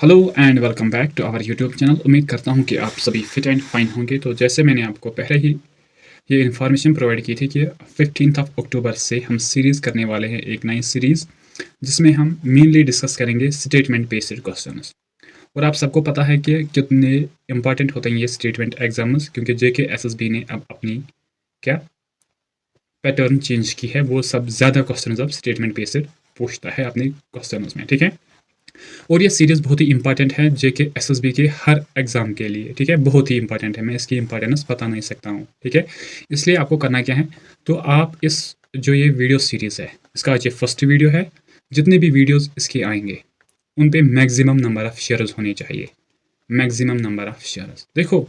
Hello and welcome back to our YouTube channel. उम्मीद करता हूं कि आप सभी फिट एंड फाइन होंगे। तो जैसे मैंने आपको पहले ही ये इन्फॉर्मेशन प्रोवाइड की थी कि 15 अक्टूबर से हम सीरीज़ करने वाले हैं, एक नई सीरीज़ जिसमें हम मेनली डिस्कस करेंगे स्टेटमेंट बेस्ड क्वेश्चंस। और आप सबको पता है कि कितने इंपॉर्टेंट होते हैं ये स्टेटमेंट एग्जाम्स, क्योंकि जेके एसएसबी ने अब अपनी क्या पैटर्न चेंज की है। वो सब ज़्यादा क्वेश्चन अब स्टेटमेंट बेस्ड पूछता है अपने क्वेश्चन में, ठीक है। और ये सीरीज़ बहुत ही इंपॉर्टेंट है जेके एसएसबी के हर एग्ज़ाम के लिए, ठीक है। बहुत ही इंपॉर्टेंट है, मैं इसकी इंपॉर्टेंस बता नहीं सकता हूँ, ठीक है। इसलिए आपको करना क्या है, तो आप इस जो ये वीडियो सीरीज़ है, इसका आज ये फर्स्ट वीडियो है। जितने भी वीडियोज़ इसके आएंगे उन पे मैक्सिमम नंबर ऑफ़ शेयर्स होने चाहिए, मैक्सिमम नंबर ऑफ़ शेयर्स। देखो,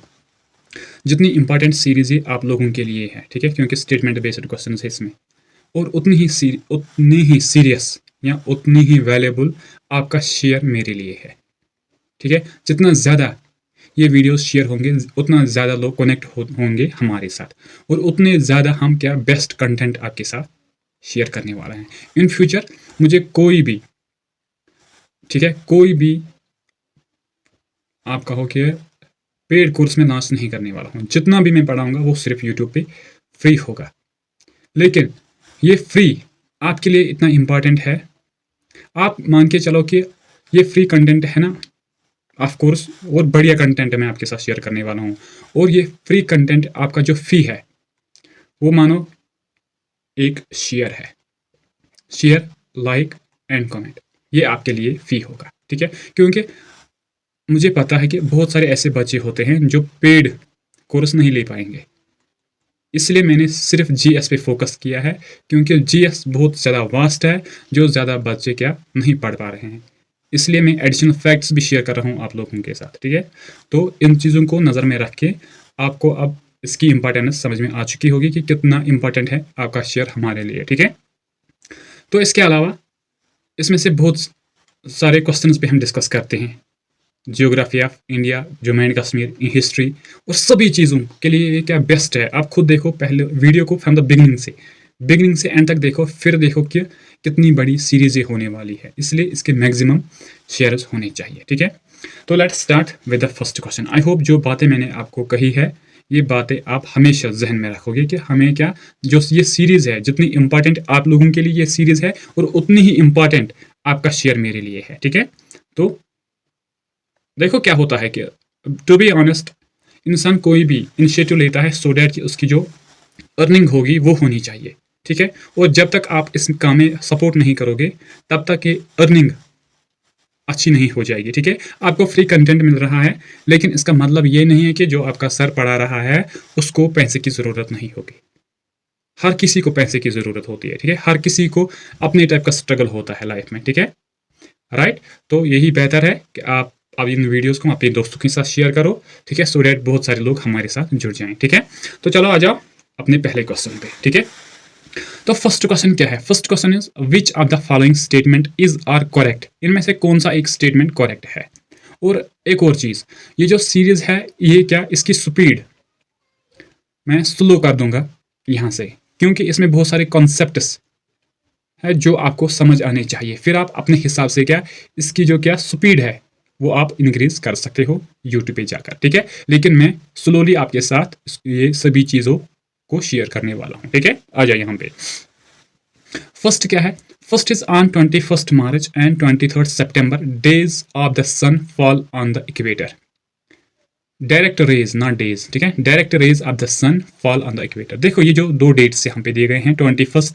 जितनी इंपॉर्टेंट सीरीज़ ये आप लोगों के लिए है, ठीक है, क्योंकि स्टेटमेंट बेस्ड क्वेश्चन है इसमें, और उतनी ही सीरियस या उतनी ही वैल्यूएबल आपका शेयर मेरे लिए है, ठीक है। जितना ज़्यादा ये वीडियोस शेयर होंगे उतना ज़्यादा लोग कनेक्ट होंगे हमारे साथ, और उतने ज़्यादा हम क्या बेस्ट कंटेंट आपके साथ शेयर करने वाला है इन फ्यूचर। मुझे कोई भी, ठीक है, कोई भी आप कहो कि पेड कोर्स में लॉन्च नहीं करने वाला हूँ। जितना भी मैं पढ़ाऊँगा वो सिर्फ यूट्यूब पे फ्री होगा, लेकिन ये फ्री आपके लिए इतना इम्पॉर्टेंट है। आप मान के चलो कि ये फ्री कंटेंट है ना, ऑफ कोर्स, और बढ़िया कंटेंट मैं आपके साथ शेयर करने वाला हूँ। और ये फ्री कंटेंट आपका जो फ़ी है वो मानो एक शेयर है, शेयर, लाइक एंड कमेंट, ये आपके लिए फ़ी होगा, ठीक है। क्योंकि मुझे पता है कि बहुत सारे ऐसे बच्चे होते हैं जो पेड कोर्स नहीं ले पाएंगे, इसलिए मैंने सिर्फ जीएस पे फोकस किया है, क्योंकि जीएस बहुत ज़्यादा वास्ट है जो ज़्यादा बच्चे क्या नहीं पढ़ पा रहे हैं। इसलिए मैं एडिशनल फैक्ट्स भी शेयर कर रहा हूँ आप लोगों के साथ, ठीक है। तो इन चीज़ों को नज़र में रख के आपको अब इसकी इंपॉर्टेंस समझ में आ चुकी होगी कि कितना इंपॉर्टेंट है आपका शेयर हमारे लिए, ठीक है। तो इसके अलावा इसमें से बहुत सारे क्वेश्चंस पे हम डिस्कस करते हैं, geography of India, Jammu and Kashmir, history, और सभी चीज़ों के लिए ये क्या बेस्ट है। आप खुद देखो पहले वीडियो को फ्रॉम द बिगिनिंग से एंड तक देखो, फिर देखो कि कितनी बड़ी सीरीज़ें होने वाली है, इसलिए इसके मैक्सिमम शेयर्स होने चाहिए, ठीक है। तो let's start with the first question. I hope जो बातें मैंने आपको कही है ये बातें आप हमेशा जहन में रखोगे कि हमें क्या, जो ये सीरीज़ है, जितनी इंपॉर्टेंट आप लोगों के लिए ये सीरीज़ है और उतनी ही इंपॉर्टेंट आपका शेयर मेरे लिए है, ठीक है। तो देखो क्या होता है कि टू बी ऑनेस्ट, इंसान कोई भी इनिशिएटिव लेता है सो डैट कि उसकी जो अर्निंग होगी वो होनी चाहिए, ठीक है। और जब तक आप इस काम में सपोर्ट नहीं करोगे तब तक ये अर्निंग अच्छी नहीं हो जाएगी, ठीक है। आपको फ्री कंटेंट मिल रहा है, लेकिन इसका मतलब ये नहीं है कि जो आपका सर पढ़ा रहा है उसको पैसे की ज़रूरत नहीं होगी। हर किसी को पैसे की ज़रूरत होती है, ठीक है। हर किसी को अपने टाइप का स्ट्रगल होता है लाइफ में, ठीक है, राइट। तो यही बेहतर है कि आप अब इन वीडियोस को अपने दोस्तों के साथ शेयर करो, ठीक है, सो डैट बहुत सारे लोग हमारे साथ जुड़ जाएं, ठीक है। तो चलो आ जाओ अपने पहले क्वेश्चन पे, ठीक है। तो फर्स्ट क्वेश्चन क्या है? First question is which of the following statement is are correct. इनमें से कौन सा एक स्टेटमेंट करेक्ट है? और एक और चीज, ये जो सीरीज है ये क्या, इसकी स्पीड मैं स्लो कर दूंगा यहां से, क्योंकि इसमें बहुत सारे कॉन्सेप्ट्स है जो आपको समझ आने चाहिए। फिर आप अपने हिसाब से क्या इसकी जो क्या स्पीड है वो आप इंक्रीज कर सकते हो यूट्यूब पे जाकर, ठीक है। लेकिन मैं स्लोली आपके साथ ये सभी चीज़ों को शेयर करने वाला हूँ, ठीक है। आ जाए यहाँ पे। फर्स्ट क्या है? First is on 21 March and 23 सितंबर, days of the sun fall on the equator. Direct rays, not days, ठीक है। Direct rays of the sun fall on the equator. देखो ये जो दो डेट्स यहाँ पे दिए गए हैं, 21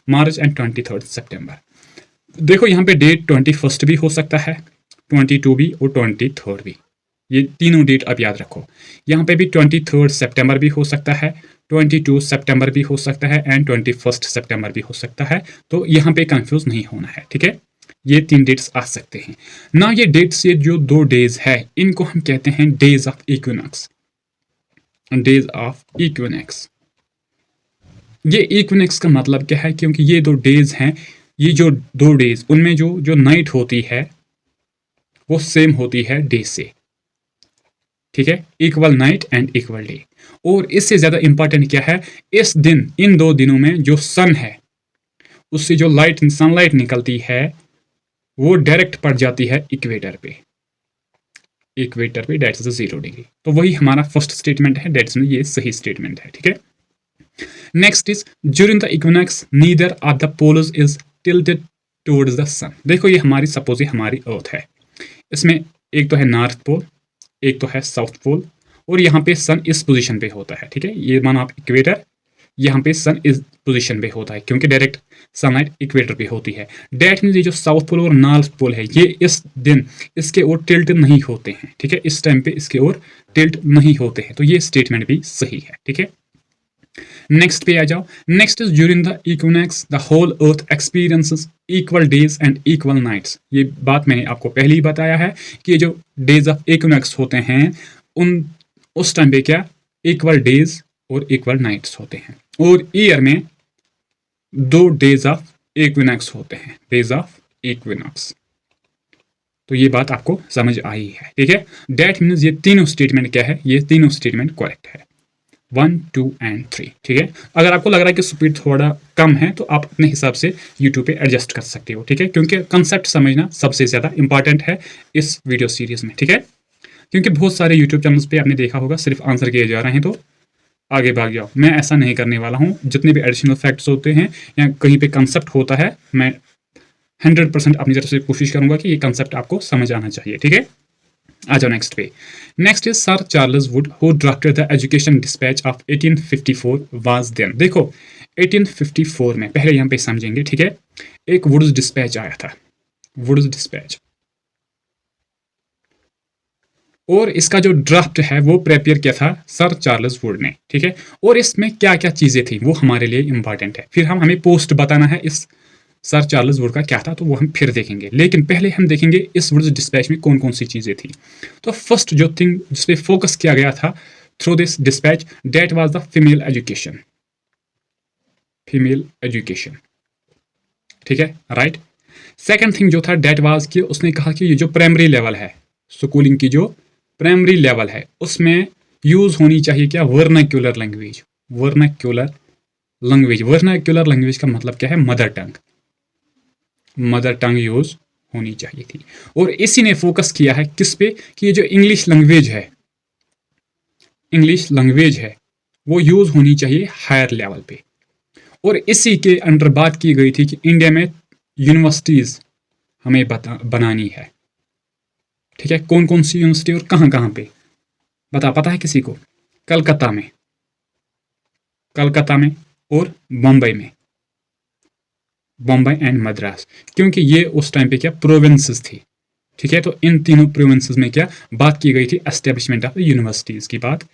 मार्च एंड 23 सितंबर। देखो यहाँ पे डेट 21 भी हो सकता है, 22 भी और 23 भी। ये तीनों डेट आप याद रखो। यहाँ पे भी 23 सितंबर भी हो सकता है, 22 सितंबर भी हो सकता है एंड 21 सितंबर भी हो सकता है। तो यहाँ पे कंफ्यूज नहीं होना है, ठीक है। ये तीन डेट्स आ सकते हैं ना। ये डेट्स, ये जो दो डेज है इनको हम कहते हैं days of equinox, days of equinox. ये इक्विनॉक्स का मतलब क्या है? क्योंकि ये दो डेज हैं, ये जो दो डेज उनमें जो जो नाइट होती है वो सेम होती है डे से, ठीक है। Equal night and equal day. और इससे ज्यादा इंपॉर्टेंट क्या है, इस दिन, इन दो दिनों में जो सन है उससे जो लाइट, सनलाइट निकलती है वो डायरेक्ट पड़ जाती है इक्वेटर पे, इक्वेटर पे, डेट इज 0 डिग्री। तो वही हमारा फर्स्ट स्टेटमेंट है, डेट इज ये सही स्टेटमेंट है, ठीक है। Next is during the equinox neither of the poles is tilted towards the sun. देखो ये हमारी सपोज हमारी अर्थ है, इसमें एक तो है नॉर्थ पोल, एक तो है साउथ पोल, और यहाँ पे सन इस पोजीशन पे होता है, ठीक है। ये मानो आप इक्वेटर, यहाँ पे सन इस पोजीशन पे होता है क्योंकि डायरेक्ट सनलाइट इक्वेटर पे होती है। डेट मीन ये जो साउथ पोल और नॉर्थ पोल है ये इस दिन इसके ओर टिल्ट नहीं होते हैं, ठीक है। इस टाइम पे इसके ओर टिल्ट नहीं होते हैं, तो ये स्टेटमेंट भी सही है, ठीक है। नेक्स्ट पे आ जाओ। Next is during the equinox the whole earth experiences equal days and equal nights. ये बात मैंने आपको पहले ही बताया है कि ये जो डेज ऑफ इक्विनॉक्स होते हैं उस टाइम पे क्या इक्वल डेज और इक्वल नाइट्स होते हैं, और ईयर में 2 डेज ऑफ इक्विनॉक्स होते हैं, डेज ऑफ इक्विनॉक्स। तो ये बात आपको समझ आई है, ठीक है। डेट मीन्स ये तीनों स्टेटमेंट क्या है, ये तीनों स्टेटमेंट करेक्ट है, 1, 2 एंड 3, ठीक है। अगर आपको लग रहा है कि स्पीड थोड़ा कम है तो आप अपने हिसाब से यूट्यूब पे एडजस्ट कर सकते हो, ठीक है, क्योंकि कंसेप्ट समझना सबसे ज़्यादा इंपॉर्टेंट है इस वीडियो सीरीज में, ठीक है। क्योंकि बहुत सारे यूट्यूब चैनल्स पे आपने देखा होगा सिर्फ आंसर किए जा रहे हैं तो आगे भाग जाओ। मैं ऐसा नहीं करने वाला हूँ। जितने भी एडिशनल फैक्ट्स होते हैं या कहीं पे कंसेप्ट होता है, मैं 100% अपनी तरफ से कोशिश करूंगा कि ये कंसेप्ट आपको समझ आना चाहिए, ठीक है। आ जाओ नेक्स्ट पे। Next is sir Charles Wood who drafted the education dispatch of 1854 was then. देखो 1854 में, पहले यहाँ पे समझेंगे, ठीक है। एक वुड्स डिस्पैच आया था, वुड्स डिस्पैच, और इसका जो ड्राफ्ट है वो प्रिपेयर किया था सर चार्ल्स वुड ने, ठीक है। और इसमें क्या क्या चीज़ें थी वो हमारे लिए इंपॉर्टेंट है। फिर हमें पोस्ट बताना है इस सर चार्ल्स वुड का क्या था, तो वो हम फिर देखेंगे। लेकिन पहले हम देखेंगे इस वुड्स डिस्पैच में कौन कौन सी चीज़ें थी। तो फर्स्ट जो थिंग जिस पे फोकस किया गया था through this dispatch, that was the female education, female education, ठीक है, राइट। सेकेंड थिंग जो था डेट वाज कि उसने कहा कि ये जो प्राइमरी लेवल है, स्कूलिंग की जो प्राइमरी लेवल है, उसमें यूज होनी चाहिए क्या, vernacular language. Vernacular language, vernacular language का मतलब क्या है, mother tongue, mother tongue use होनी चाहिए थी। और इसी ने फोकस किया है किस पे, कि ये जो इंग्लिश लैंग्वेज है, इंग्लिश लैंग्वेज है वो यूज होनी चाहिए हायर लेवल पे। और इसी के अंडर बात की गई थी कि इंडिया में यूनिवर्सिटीज हमें बनानी है, ठीक है। कौन कौन सी यूनिवर्सिटी और कहाँ कहाँ पे पता है किसी को? कलकत्ता में, कलकत्ता में और बम्बई में, बम्बई एंड मद्रास, क्योंकि ये उस टाइम पे क्या प्रोविंसेस थी, ठीक है। तो इन तीनों प्रोविंसेस में क्या बात की गई थी, एस्टेब्लिशमेंट ऑफ यूनिवर्सिटीज की बात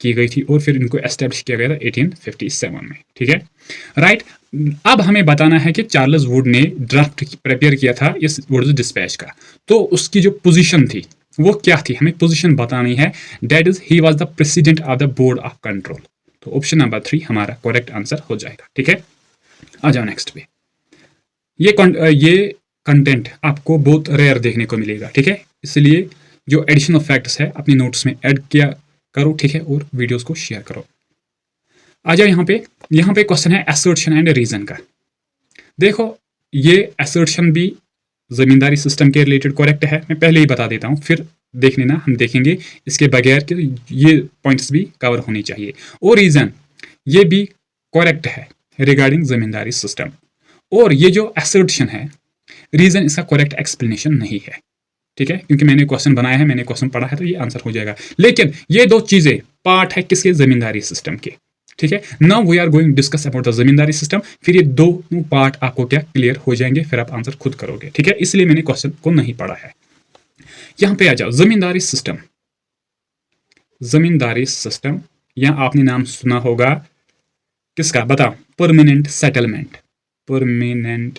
की गई थी, और फिर इनको एस्टेब्लिश किया गया था 1857 में, ठीक है, राइट। अब हमें बताना है कि चार्ल्स वुड ने ड्राफ्ट प्रिपेयर किया था इस वुड्स डिस्पैच का, तो उसकी जो पोजीशन थी वो क्या थी, हमें पोजीशन बतानी है। That is he was the president of the board of control. तो ऑप्शन नंबर 3 हमारा करेक्ट आंसर हो जाएगा, ठीक है। आ जाओ नेक्स्ट पे। ये कंटेंट आपको बहुत रेयर देखने को मिलेगा, ठीक है, इसलिए जो एडिशनल फैक्ट्स है अपने नोट्स में ऐड किया करो, ठीक है, और वीडियोस को शेयर करो। आ जाओ यहाँ पे क्वेश्चन है असर्शन एंड रीजन का। देखो ये असर्शन भी जमींदारी सिस्टम के रिलेटेड करेक्ट है, मैं पहले ही बता देता हूँ, फिर देख लेना, हम देखेंगे इसके बगैर कि ये पॉइंट्स भी कवर होनी चाहिए। और रीजन ये भी करेक्ट है रिगार्डिंग जमींदारी सिस्टम। और ये जो असर्शन है, रीजन इसका करेक्ट एक्सप्लेनेशन नहीं है, ठीक है, क्योंकि मैंने क्वेश्चन बनाया है, मैंने क्वेश्चन पढ़ा है, तो ये आंसर हो जाएगा। लेकिन ये दो चीजें पार्ट है किसके, जमींदारी सिस्टम के, ठीक है। Now we are going discuss about the zamindari system, फिर ये दो पार्ट आपको क्या क्लियर हो जाएंगे, फिर आप आंसर खुद करोगे, ठीक है। इसलिए मैंने क्वेश्चन को नहीं पढ़ा है। यहां पे आ जाओ, जमींदारी सिस्टम, जमींदारी सिस्टम, यहां आपने नाम सुना होगा किसका, बताओ, permanent settlement, permanent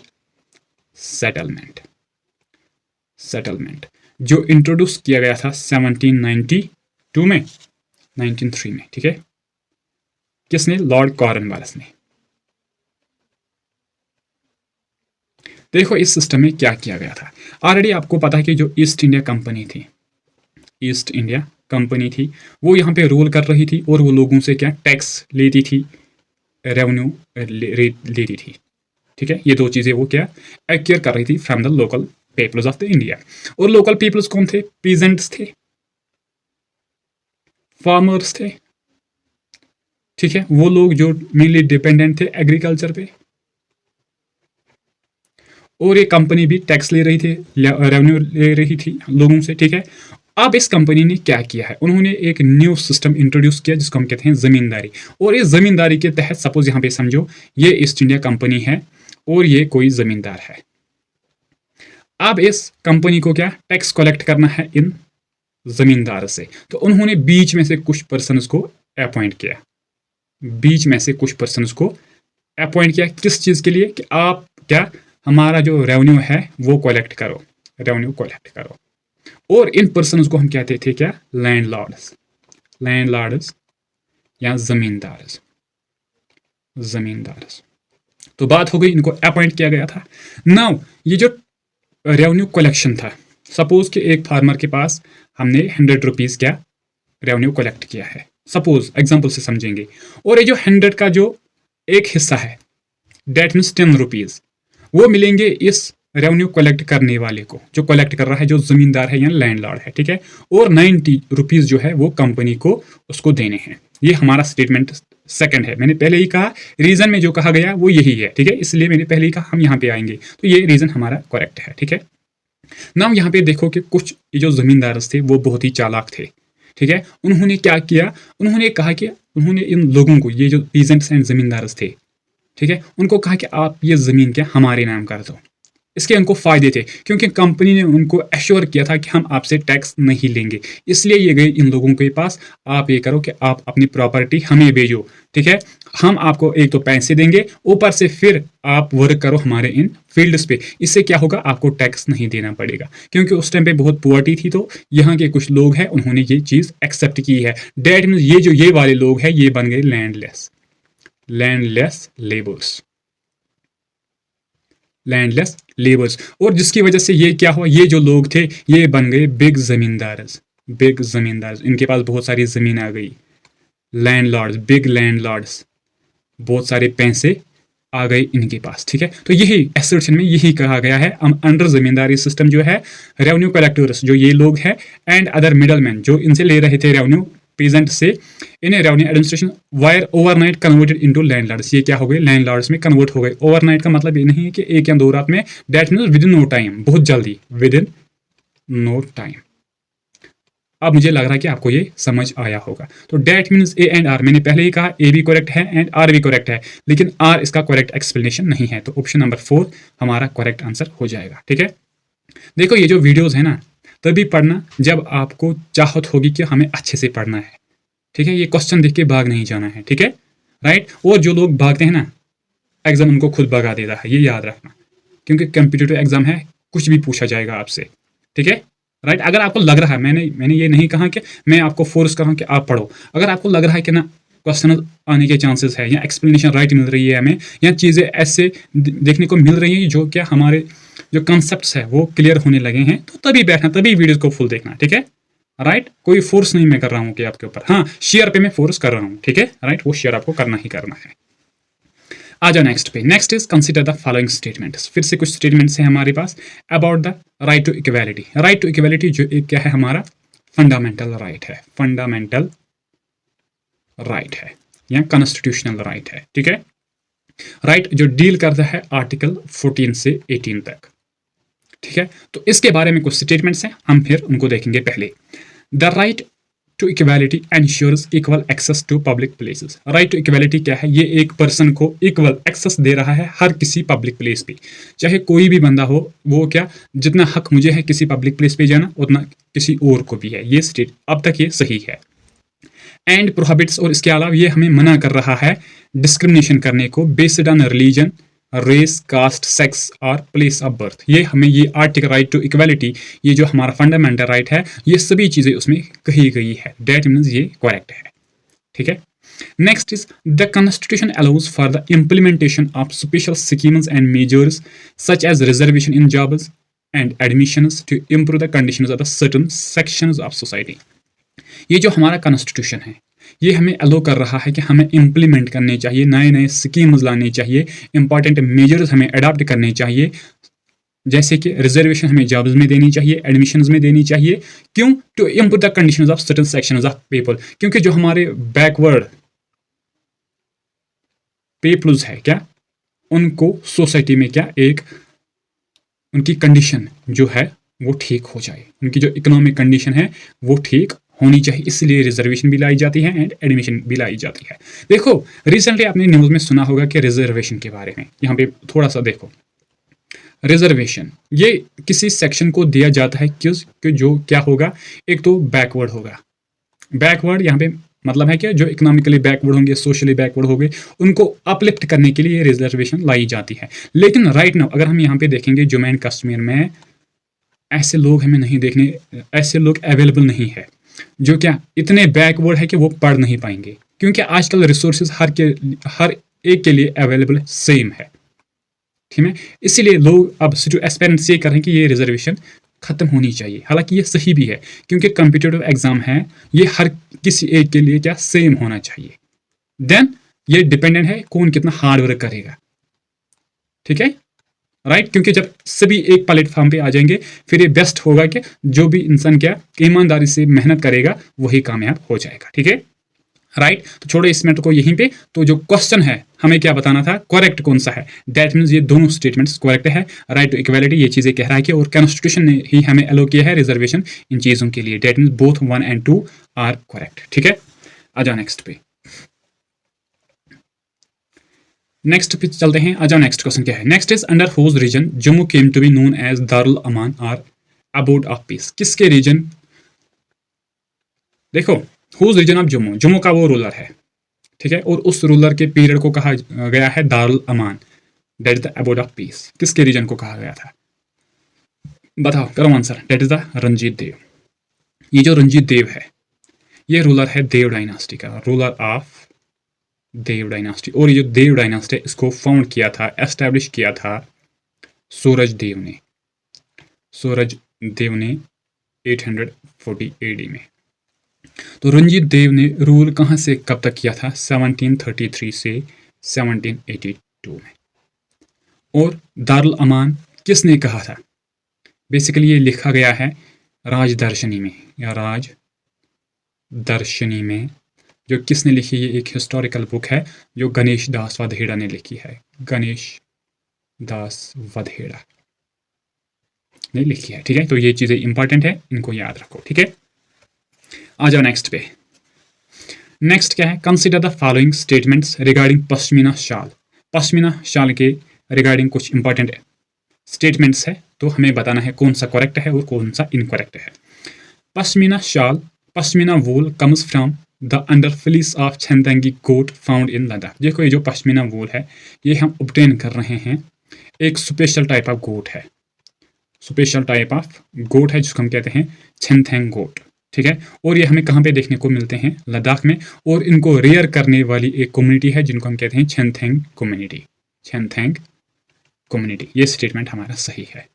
settlement, settlement जो इंट्रोड्यूस किया गया था 1792 में, 1903 में, ठीक है। किसने, लॉर्ड कॉर्नवालिस ने। देखो इस सिस्टम में क्या किया गया था, ऑलरेडी आपको पता है कि जो ईस्ट इंडिया कंपनी थी, ईस्ट इंडिया कंपनी थी, वो यहाँ पे रूल कर रही थी, और वो लोगों से क्या टैक्स लेती थी, रेवेन्यू लेती थी, ठीक है। ये दो चीजें वो क्या एक्वायर कर रही थी from the local peoples of the India. और लोकल पीपल्स कौन थे, पीजेंट्स थे, फार्मर्स थे, ठीक है, वो लोग जो मेनली डिपेंडेंट थे एग्रीकल्चर पे, और ये कंपनी भी टैक्स ले रही थी, रेवेन्यू ले रही थी लोगों से, ठीक है। अब इस कंपनी ने क्या किया है, उन्होंने एक न्यू सिस्टम इंट्रोड्यूस किया जिसको हम कहते हैं ज़मींदारी। और इस ज़मींदारी के तहत सपोज यहाँ पे समझो ये ईस्ट इंडिया कंपनी है और ये कोई ज़मींदार है। अब इस कंपनी को क्या टैक्स कलेक्ट करना है इन ज़मींदार से, तो उन्होंने बीच में से कुछ पर्सनस को अपॉइंट किया, बीच में से कुछ पर्सनस को अपॉइंट किया किस चीज़ के लिए, कि आप क्या हमारा जो रेवेन्यू है वो कलेक्ट करो, रेवेन्यू कलेक्ट करो। और इन पर्सनस को हम कहते थे क्या, लैंडलॉर्ड्स, लैंडलॉर्ड्स या जमींदार्स, जमींदार्स। तो बात हो गई, इनको अपॉइंट किया गया था। नाउ ये जो रेवेन्यू कलेक्शन था, सपोज कि एक फार्मर के पास हमने 100 रुपीज़ क्या रेवेन्यू कलेक्ट किया है, सपोज एग्जाम्पल से समझेंगे, और ये जो 100 का जो एक हिस्सा है डेट मीन्स 10 रुपीज़, वो मिलेंगे इस रेवेन्यू कलेक्ट करने वाले को, जो कलेक्ट कर रहा है, जो जमींदार है या लैंडलॉर्ड है, ठीक है। और 90 रुपीज़ जो है वो कंपनी को उसको देने हैं। ये हमारा स्टेटमेंट सेकंड है। मैंने पहले ही कहा रीजन में जो कहा गया वो यही है, ठीक है, इसलिए मैंने पहले ही कहा हम यहाँ पे आएंगे, तो ये रीजन हमारा करेक्ट है, ठीक है। नाउ यहाँ पे देखो कि कुछ ये जो जमींदार थे वो बहुत ही चालाक थे, ठीक है। उन्होंने क्या किया, उन्होंने कहा कि उन्होंने इन लोगों को, ये जो पीजेंट्स एंड जमींदार थे, ठीक है, उनको कहा कि आप ये ज़मीन क्या हमारे नाम कर दो। इसके उनको फ़ायदे थे क्योंकि कंपनी ने उनको एश्योर किया था कि हम आपसे टैक्स नहीं लेंगे, इसलिए ये गए इन लोगों के पास, आप ये करो कि आप अपनी प्रॉपर्टी हमें भेजो, ठीक है, हम आपको एक तो पैसे देंगे, ऊपर से फिर आप वर्क करो हमारे इन फील्ड्स पे, इससे क्या होगा, आपको टैक्स नहीं देना पड़ेगा। क्योंकि उस टाइम पे बहुत पुअर्टी थी, तो यहाँ के कुछ लोग हैं उन्होंने ये चीज़ एक्सेप्ट की है। डैट मीन्स ये जो ये वाले लोग हैं ये बन गए landless, landless labours, landless labours. और जिसकी वजह से ये क्या हुआ, ये जो लोग थे ये बन गए बिग जमींदार्स, बिग जमींदार्स, इनके पास बहुत सारी ज़मीन आ गई, लैंडलॉर्ड्स, बिग लैंडलॉर्ड्स, बहुत सारे पैसे आ गए इनके पास, ठीक है। तो यही एसर्शन में यही कहा गया है, अंडर जमींदारी सिस्टम जो है, रेवेन्यू कलेक्टर्स जो ये लोग हैं एंड अदर मिडलमैन जो इनसे ले रहे थे रेवेन्यू पीजेंट से, in revenue administration wire overnight converted into landlords. ये क्या हो गए, लैंडलॉर्ड्स में कन्वर्ट हो गए। ओवरनाइट का मतलब ये नहीं है कि एक या दो रात में, that means within no time, बहुत जल्दी, विद इन नो टाइम। अब मुझे लग रहा है कि आपको ये समझ आया होगा। तो that means A and R, मैंने पहले ही कहा ए भी करेक्ट है एंड आर भी करेक्ट है, लेकिन आर इसका करेक्ट एक्सप्लेनेशन नहीं है, तो ऑप्शन नंबर 4 हमारा करेक्ट आंसर हो जाएगा, ठीक है। देखो ये जो वीडियोस है ना, तभी पढ़ना जब आपको चाहत होगी कि हमें अच्छे से पढ़ना है, ठीक है। ये क्वेश्चन देख के भाग नहीं जाना है, ठीक है, राइट। और जो लोग भागते हैं ना, एग्जाम उनको खुद भगा देता है, ये याद रखना, क्योंकि कम्पिटिटिव एग्जाम है, कुछ भी पूछा जाएगा आपसे, ठीक है, राइट। अगर आपको लग रहा है, मैंने ये नहीं कहा कि मैं आपको फोर्स कर रहा हूँ कि आप पढ़ो, अगर आपको लग रहा है कि ना क्वेश्चन आने के चांसेस है, या एक्सप्लेनेशन राइट मिल रही है हमें, या चीज़ें ऐसे देखने को मिल रही हैं जो क्या हमारे जो कंसेप्ट है वो क्लियर होने लगे हैं, तो तभी बैठना, तभी वीडियोज़ को फुल देखना, ठीक है, राइट। कोई फोर्स नहीं मैं कर रहा हूँ कि आपके ऊपर, हाँ शेयर पे मैं फोर्स कर रहा हूँ, ठीक है, राइट, वो शेयर आपको करना ही करना है। आ जाओ नेक्स्ट पे। Next is consider the following statements. फिर से कुछ स्टेटमेंट्स हैं हमारे पास about the right to equality. Right to equality जो एक क्या है, हमारा फंडामेंटल राइट है, फंडामेंटल राइट है या कॉन्स्टिट्यूशनल राइट है, ठीक है, राइट जो डील करता है आर्टिकल 14 से 18 तक, ठीक है। तो इसके बारे में कुछ स्टेटमेंट्स हैं, हम फिर उनको देखेंगे। पहले the right to equality ensures equal access to public places. Right to equality क्या है, ये एक पर्सन को इक्वल एक्सेस दे रहा है हर किसी पब्लिक प्लेस पे, चाहे कोई भी बंदा हो, वो क्या जितना हक मुझे है किसी पब्लिक प्लेस पे जाना, उतना किसी और को भी है। ये स्टेट अब तक ये सही है। एंड प्रोहिबिट्स, और इसके अलावा ये हमें मना कर रहा है डिस्क्रिमिनेशन करने को based on religion, race, caste, sex और प्लेस ऑफ बर्थ। ये हमें ये आर्टिकल राइट टू इक्वालिटी, ये जो हमारा फंडामेंटल राइट है, ये सभी चीज़ें उसमें कही गई है। दैट मीन्स ये करेक्ट है, ठीक है। Next is the constitution allows for the implementation of special schemes and measures such as reservation in jobs and admissions to improve the conditions of the certain sections of society. ये जो हमारा constitution है, ये हमें अलो कर रहा है कि हमें इम्प्लीमेंट करने चाहिए, नए नए स्कीम्स लाने चाहिए, इंपॉर्टेंट मेजर्स हमें अडॉप्ट करने चाहिए जैसे कि रिजर्वेशन हमें जॉब्स में देनी चाहिए, एडमिशन्स में देनी चाहिए। क्यों? To improve the conditions of certain sections of people, क्योंकि जो हमारे बैकवर्ड पीपल्स है क्या, उनको सोसाइटी में क्या एक उनकी कंडीशन जो है वो ठीक हो जाए, उनकी जो इकोनॉमिक कंडीशन है वो ठीक होनी चाहिए, इसलिए रिजर्वेशन भी लाई जाती है एंड एडमिशन भी लाई जाती है। देखो, रिसेंटली आपने न्यूज़ में सुना होगा कि रिजर्वेशन के बारे में, यहाँ पे थोड़ा सा देखो। रिजर्वेशन ये किसी सेक्शन को दिया जाता है कि जो क्या होगा, एक तो बैकवर्ड होगा। बैकवर्ड यहाँ पे मतलब है कि जो इकोनॉमिकली बैकवर्ड होंगे, सोशली बैकवर्ड होंगे, उनको अपलिफ्ट करने के लिए रिजर्वेशन लाई जाती है। लेकिन राइट नाउ अगर हम यहाँ पे देखेंगे जम्मू एंड कश्मीर में ऐसे लोग हमें नहीं देखने, ऐसे लोग अवेलेबल नहीं है जो क्या इतने बैकवर्ड है कि वो पढ़ नहीं पाएंगे, क्योंकि आजकल रिसोर्सेज हर एक के लिए अवेलेबल सेम है, ठीक है। इसीलिए लोग अब जो एस्पेरेंट्स ये कर रहे हैं कि ये रिजर्वेशन खत्म होनी चाहिए। हालांकि ये सही भी है, क्योंकि कम्पिटिटिव एग्जाम है, ये हर किसी एक के लिए क्या सेम होना चाहिए। देन ये डिपेंडेंट है कौन कितना हार्ड वर्क करेगा, ठीक है, राइट। क्योंकि जब सभी एक प्लेटफॉर्म पे आ जाएंगे, फिर ये बेस्ट होगा कि जो भी इंसान क्या ईमानदारी से मेहनत करेगा वही कामयाब हो जाएगा, ठीक है, राइट। तो छोड़ो इस मैटर को यहीं पे। तो जो क्वेश्चन है हमें क्या बताना था, करेक्ट कौन सा है, दैट मीन्स ये दोनों स्टेटमेंट्स करेक्ट है। राइट टू इक्वालिटी ये चीजें कह रहा है कि, और कॉन्स्टिट्यूशन ने ही हमें अलो किया है रिजर्वेशन इन चीजों के लिए, that means both 1 and 2 are correct, ठीक है। आ जाओ नेक्स्ट पे, नेक्स्ट पे चलते हैं। आ जाओ नेक्स्ट क्वेश्चन क्या है। Next is under whose reign Jammu came to be known as Darul Aman or abode of peace. किसके रीजन, देखो whose reign of Jammu, Jammu का वो रूलर है, ठीक है, और उस रूलर के पीरियड को कहा गया है Darul Aman, that is the abode of peace. किसके रीजन को कहा गया था, बताओ, करो answer. That is the Ranjit Dev. ये जो रंजीत देव है ये रूलर है देव डायनास्टी का, रूलर ऑफ देव डायनास्टी। और ये जो देव डायनास्टी है इसको फाउंड किया था, एस्टैब्लिश किया था सूरज देव ने, सूरज देव ने 840 AD में। तो रंजीत देव ने रूल कहाँ से कब तक किया था, 1733 से 1782 में। और दारुल अमान किसने कहा था, बेसिकली ये लिखा गया है राजदर्शनी में, या राजदर्शनी में, जो किसने लिखी, ये एक हिस्टोरिकल बुक है जो गणेश दास वधेड़ा ने लिखी है, गणेश दास वधेड़ा ने लिखी है, ठीक है। तो ये चीजें इंपॉर्टेंट है, इनको याद रखो, ठीक है। आ जाओ नेक्स्ट पे। नेक्स्ट क्या है, consider the following statements regarding Pashmina shawl. Pashmina shawl के रिगार्डिंग कुछ इंपॉर्टेंट स्टेटमेंट्स है, तो हमें बताना है कौन सा करेक्ट है और कौन सा इनकरेक्ट है। Pashmina shawl, Pashmina wool comes from the under fleece of Changthangi goat found in Ladakh. देखो ये जो पश्मीना वूल है ये हम ऑब्टेन कर रहे हैं, एक स्पेशल टाइप ऑफ गोट है, स्पेशल टाइप ऑफ गोट है जिसको हम कहते हैं छेनथेंग गोट, ठीक है। और ये हमें कहाँ पे देखने को मिलते हैं, लद्दाख में। और इनको रेयर करने वाली एक कम्युनिटी है जिनको हम कहते हैं छेनथेंग कम्युनिटी, छेनथेंग कम्युनिटी। ये स्टेटमेंट हमारा सही है।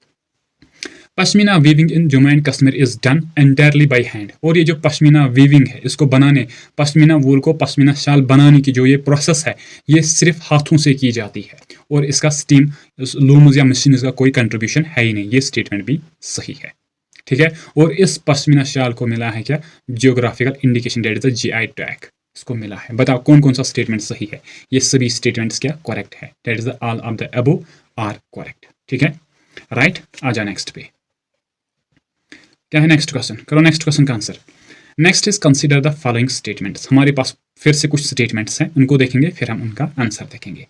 Pashmina weaving in Jammu and Kashmir is done entirely by hand. और ये जो पश्मीना वीविंग है, इसको बनाने, पश्मीना वूल को पश्मीना शाल बनाने की जो ये प्रोसेस है ये सिर्फ हाथों से की जाती है, और इसका स्टीम लूम्स या मशीन का कोई कंट्रीब्यूशन है ही नहीं। ये स्टेटमेंट भी सही है, ठीक है। और इस पश्मीना शाल को मिला है क्या, geographical indication, that is the GI tag, इसको मिला है। बताओ कौन कौन सा स्टेटमेंट सही है, ये सभी स्टेटमेंट्स क्या करेक्ट है, that is the all of the above are correct, ठीक है, राइट। आ जा नेक्स्ट पे, क्या है नेक्स्ट क्वेश्चन, करो नेक्स्ट क्वेश्चन का answer. Next is consider the following statements. हमारे पास फिर से कुछ स्टेटमेंट्स हैं, उनको देखेंगे फिर हम उनका आंसर देखेंगे।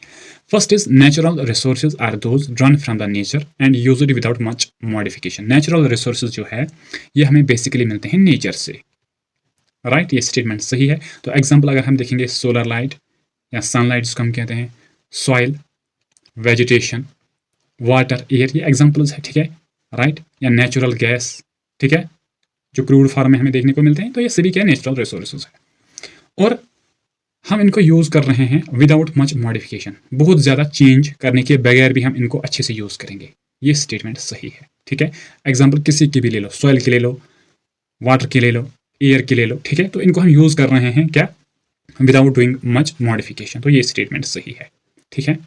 First is natural resources are those drawn from the nature and used without much modification. Natural resources जो है ये हमें बेसिकली मिलते हैं नेचर से, राइट। ये स्टेटमेंट सही है। तो एग्जाम्पल अगर हम देखेंगे सोलर लाइट या सनलाइट जिसको हम कहते हैं, सॉइल, वेजिटेशन, वाटर, एयर, ये एग्जाम्पल्स है, ठीक है, राइट। या नेचुरल गैस, ठीक है, जो क्रूड फॉर्म में हमें देखने को मिलते हैं। तो ये सभी क्या नेचुरल रिसोर्सेज है, और हम इनको यूज़ कर रहे हैं विदाउट मच मॉडिफिकेशन, बहुत ज़्यादा चेंज करने के बगैर भी हम इनको अच्छे से यूज़ करेंगे। ये स्टेटमेंट सही है, ठीक है। एग्जाम्पल किसी की भी ले लो, सॉइल की ले लो, वाटर की ले लो, एयर की ले लो, ठीक है। तो इनको हम यूज़ कर रहे हैं क्या, विदाउट डूइंग मच मॉडिफिकेशन। तो ये स्टेटमेंट सही है, ठीक है।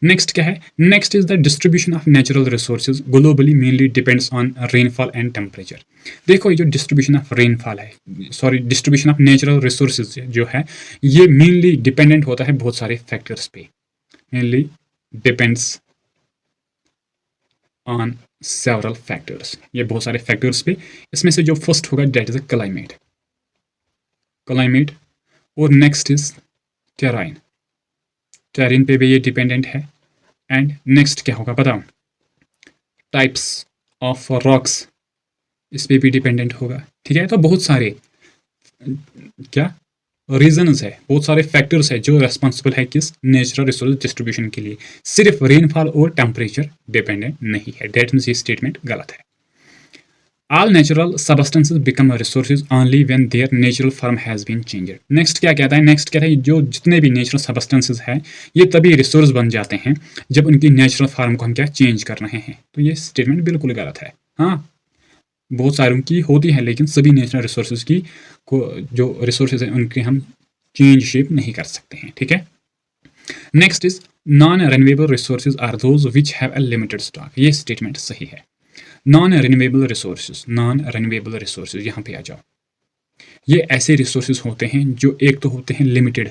नेक्स्ट क्या है, next is the distribution of natural resources globally mainly depends on rainfall and temperature. देखो ये जो डिस्ट्रीब्यूशन ऑफ रेनफॉल है, sorry distribution of natural resources जो है, ये मेनली डिपेंडेंट होता है बहुत सारे फैक्टर्स पे, mainly depends on several factors, ये बहुत सारे फैक्टर्स पे। इसमें से जो फर्स्ट होगा डेट इज क्लाइमेट, क्लाइमेट, और नेक्स्ट इज टेराइन, टेरिन पे भी ये डिपेंडेंट है। एंड नेक्स्ट क्या होगा बताओ, टाइप्स ऑफ रॉक्स, इस पे भी डिपेंडेंट होगा। ठीक है, तो बहुत सारे क्या रीजंस है, बहुत सारे फैक्टर्स है जो रेस्पॉन्सिबल है किस नेचुरल रिसोर्स डिस्ट्रीब्यूशन के लिए, सिर्फ रेनफॉल और टेम्परेचर डिपेंडेंट नहीं है। डेट मीन्स ये स्टेटमेंट गलत है। All natural substances become resources only when their natural form has been changed. Next क्या कहता है, नेक्स्ट कहता है जो जितने भी नेचुरल सबस्टेंसेज हैं ये तभी रिसोर्स बन जाते हैं जब उनकी नेचुरल फॉर्म को हम क्या चेंज कर रहे हैं। तो ये स्टेटमेंट बिल्कुल गलत है। हाँ, बहुत सारों की होती है लेकिन सभी नेचुरल रिसोर्सेज की को जो रिसोर्सेज हैं उनके हम चेंज शेप नहीं कर सकते हैं। ठीक है, next is non renewable resources are those which have a limited stock. ये स्टेटमेंट सही है। Non renewable resources, non renewable resources, यहाँ पे आ जाओ। ये ऐसे रिसोर्सेज होते हैं जो एक तो होते हैं लिमिटेड,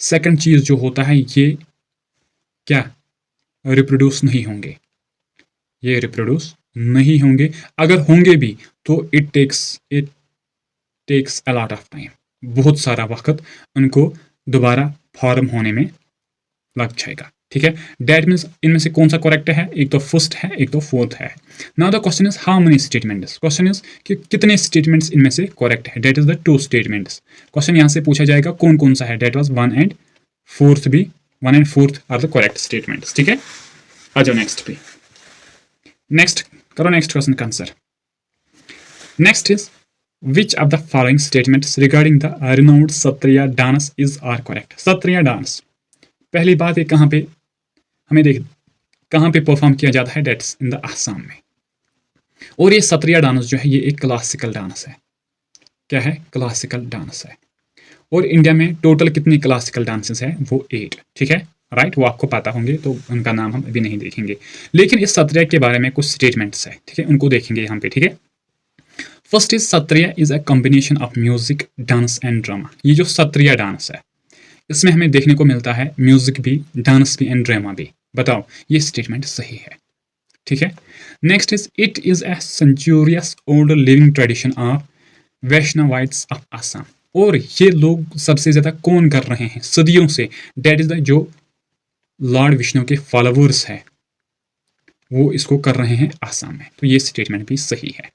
सेकंड चीज जो होता है ये क्या रिप्रोड्यूस नहीं होंगे, ये रिप्रोड्यूस नहीं होंगे, अगर होंगे भी तो it takes a lot of time, बहुत सारा वक्त उनको दोबारा फॉर्म होने में लग जाएगा। ठीक है, डेट मीन्स इनमें से कौन सा करेक्ट है, एक तो फर्स्ट है एक तो फोर्थ है। Now the question is how many statements, question is कि कितने स्टेटमेंट्स इनमें से करेक्ट है। That is the 2 statements. क्वेश्चन यहाँ से पूछा जाएगा कौन कौन सा है, डेट वाज 1 एंड 4 भी, 1 and 4 are the correct statements. ठीक है, आ जाओ नेक्स्ट पे, नेक्स्ट करो नेक्स्ट क्वेश्चन का answer. Next is which of the following statements regarding the renowned Sattriya dance is are correct. Sattriya dance, पहली बात है कहाँ पे हमें देख कहाँ पे परफॉर्म किया जाता है, डेट्स इन द आसाम में। और ये सत्रिया डांस जो है ये एक क्लासिकल डांस है। क्या है, क्लासिकल डांस है। और इंडिया में टोटल कितनी क्लासिकल डांसेस है, वो 8। ठीक है, राइट, वो आपको पता होंगे तो उनका नाम हम अभी नहीं देखेंगे, लेकिन इस सत्रिया के बारे में कुछ स्टेटमेंट्स है। ठीक है, उनको देखेंगे यहाँ पे। ठीक है, first is Sattriya is a combination of music, dance and drama. ये जो सत्रिया डांस है इसमें हमें देखने को मिलता है म्यूजिक भी, डांस भी एंड ड्रामा भी। बताओ ये स्टेटमेंट सही है। ठीक है, next is it is a centuries old living tradition of Vaishnavites of Assam. और ये लोग सबसे ज्यादा कौन कर रहे हैं सदियों से, डेट इज द जो लॉर्ड विष्णु के फॉलोवर्स है वो इसको कर रहे हैं आसाम में। तो ये स्टेटमेंट भी सही है।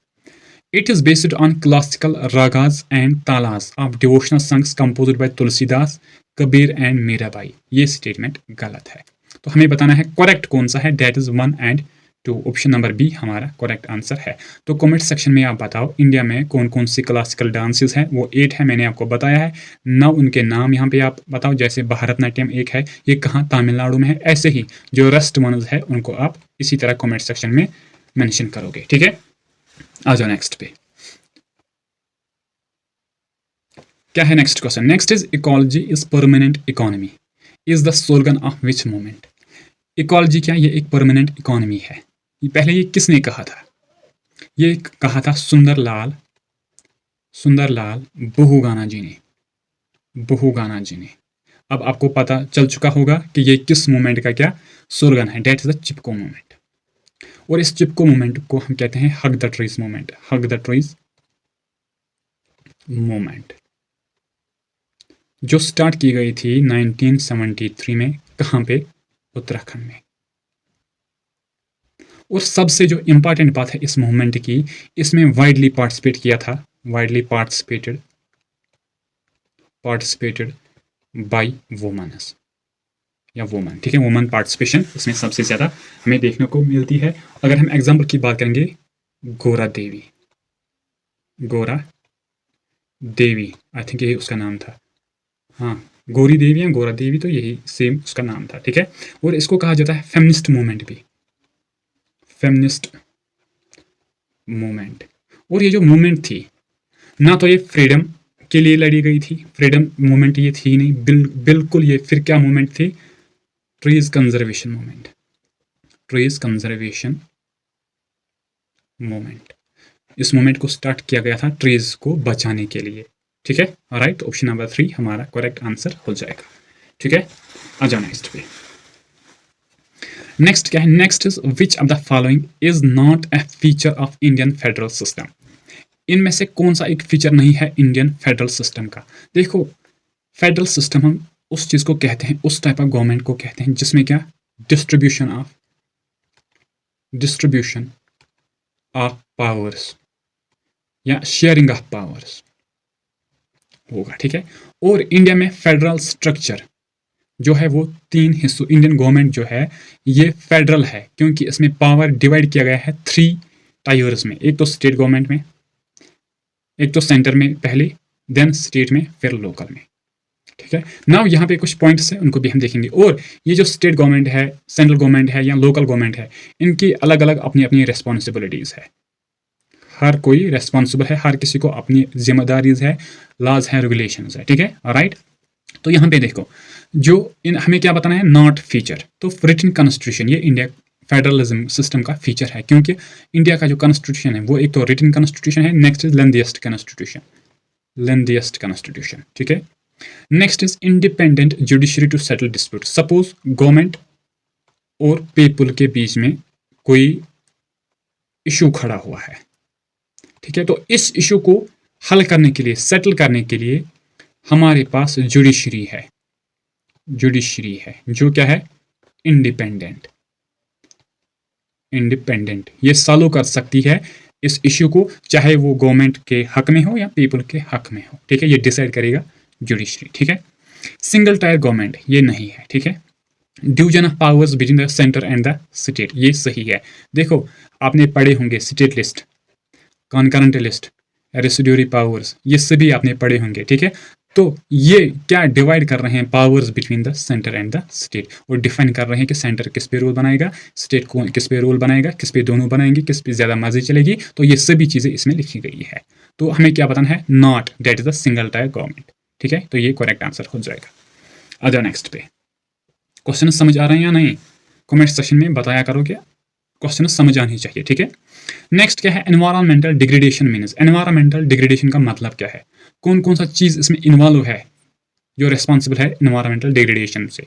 It is based on classical ragas and talas of devotional songs composed by Tulsidas, Kabir and Mirabai. ये स्टेटमेंट गलत है, तो हमें बताना है करेक्ट कौन सा है। That is 1 and 2, option number B हमारा करेक्ट आंसर है। तो कमेंट सेक्शन में आप बताओ इंडिया में कौन कौन सी क्लासिकल डांसेस हैं। वो 8 है, मैंने आपको बताया है। 9 उनके नाम यहाँ पे आप बताओ, जैसे भारतनाट्यम एक है, ये कहाँ तमिलनाडु में है। ऐसे ही जो रेस्ट वंस है उनको आप इसी तरह कमेंट सेक्शन में मेंशन करोगे। ठीक है, आ जाओ नेक्स्ट पे। क्या है next question. Next is ecology is permanent economy is the slogan of which movement. Ecology क्या, ये एक परमानेंट इकोनॉमी है। पहले ये किसने कहा था, ये कहा था सुंदरलाल बहुगाना जी ने, बहुगाना जी ने। अब आपको पता चल चुका होगा कि ये किस मूवमेंट का क्या स्लोगन है। That is the Chipko movement. और इस चिपको मूवमेंट को हम कहते हैं hug the trees movement, hug the trees movement, जो स्टार्ट की गई थी 1973 में। कहाँ पे, उत्तराखंड में। और सबसे जो इंपॉर्टेंट बात है इस मूवमेंट की, इसमें वाइडली पार्टिसिपेट किया था, वाइडली पार्टिसिपेटेड बाय वुमेन्स या वुमन। ठीक है, वुमन पार्टिसिपेशन इसमें सबसे ज़्यादा हमें देखने को मिलती है। अगर हम एग्जाम्पल की बात करेंगे, गोरा देवी, आई थिंक यही उसका नाम था। हाँ, गौरी देवी या गोरा देवी, तो यही सेम उसका नाम था। ठीक है, और इसको कहा जाता है फेमिनिस्ट मूवमेंट भी, फेमिनिस्ट मूवमेंट। और ये जो मूवमेंट थी ना तो ये फ्रीडम के लिए लड़ी गई थी, फ्रीडम मूवमेंट ये थी नहीं, बिल्कुल ये फिर क्या मूवमेंट थी, trees conservation movement, trees conservation movement, इस मूवमेंट को स्टार्ट किया गया था ट्रीज को बचाने के लिए। ठीक है, राइट, ऑप्शन नंबर 3 हमारा करेक्ट आंसर हो जाएगा। ठीक है, आ जाओ नेक्स्ट पे। नेक्स्ट क्या है, next is which of the following is not a feature of Indian federal system. इनमें से कौन सा एक फीचर नहीं है इंडियन फेडरल सिस्टम का। देखो, फेडरल सिस्टम हम उस चीज को कहते हैं, उस टाइप ऑफ गवर्नमेंट को कहते हैं जिसमें क्या डिस्ट्रीब्यूशन ऑफ पावर्स या शेयरिंग ऑफ पावर्स होगा। ठीक है, और इंडिया में फेडरल स्ट्रक्चर जो है वो 3 हिस्सों, इंडियन गवर्नमेंट जो है ये फेडरल है क्योंकि इसमें पावर डिवाइड किया गया है 3 टायर्स में, एक तो स्टेट गवर्नमेंट में, एक तो सेंटर में पहले, देन स्टेट में, फिर लोकल में। ठीक है, नाउ यहाँ पे कुछ पॉइंट्स हैं उनको भी हम देखेंगे। और ये जो स्टेट गवर्नमेंट है, सेंट्रल गवर्नमेंट है या लोकल गवर्नमेंट है, इनकी अलग अलग अपनी अपनी रिस्पॉन्सिबिलिटीज़ है। हर कोई रेस्पॉन्सिबल है, हर किसी को अपनी जिम्मेदारीज है, लॉज है, रेगुलेशंस है। ठीक है, राइट। तो यहाँ पे देखो, जो हमें क्या बताना है, नॉट फीचर, तो रिटन कॉन्स्टिट्यूशन ये इंडिया फेडरलिज्म सिस्टम का फीचर है क्योंकि इंडिया का जो कॉन्स्टिट्यूशन है वो एक तो रिटन कॉन्स्टिट्यूशन है, नेक्स्ट इज लेंथीएस्ट कॉन्स्टिट्यूशन। ठीक है, next is independent judiciary to settle dispute. Suppose government और पीपल के बीच में कोई इशू खड़ा हुआ है, ठीक है, तो इस इशू को हल करने के लिए, सेटल करने के लिए हमारे पास जुडिशरी है जो क्या है, इंडिपेंडेंट, ये सॉल्व कर सकती है इस इशू को, चाहे वो गवर्नमेंट के हक में हो या पीपल के हक में हो। ठीक है, ये डिसाइड करेगा जुडिशरी। ठीक है, सिंगल टायर गवर्नमेंट ये नहीं है। ठीक है, division of powers between the centre and the state ये सही है। देखो, आपने पढ़े होंगे state list, concurrent list, residuary powers, ये सभी आपने पढ़े होंगे। ठीक है, तो ये क्या डिवाइड कर रहे हैं, powers between the centre and the state, और डिफाइन कर रहे हैं कि सेंटर किस पे रूल बनाएगा, स्टेट को किस पे रूल बनाएगा, किस पे दोनों बनाएंगे, किस पे ज़्यादा मर्जी चलेगी। तो ये सभी चीज़ें इसमें लिखी गई है। तो हमें क्या बताना है, not, that is the single tyre government. ठीक है, तो ये करेक्ट आंसर हो जाएगा। आ जाओ नेक्स्ट पे। क्वेश्चन समझ आ रहे हैं या नहीं, कमेंट सेक्शन में बताया करो कि क्वेश्चन समझ आनी चाहिए। ठीक है, नेक्स्ट क्या है, environmental degradation means. Environmental degradation का मतलब क्या है, कौन कौन सा चीज़ इसमें इन्वॉल्व है जो रिस्पॉन्सिबल है एनवायरमेंटल डिग्रेडेशन से।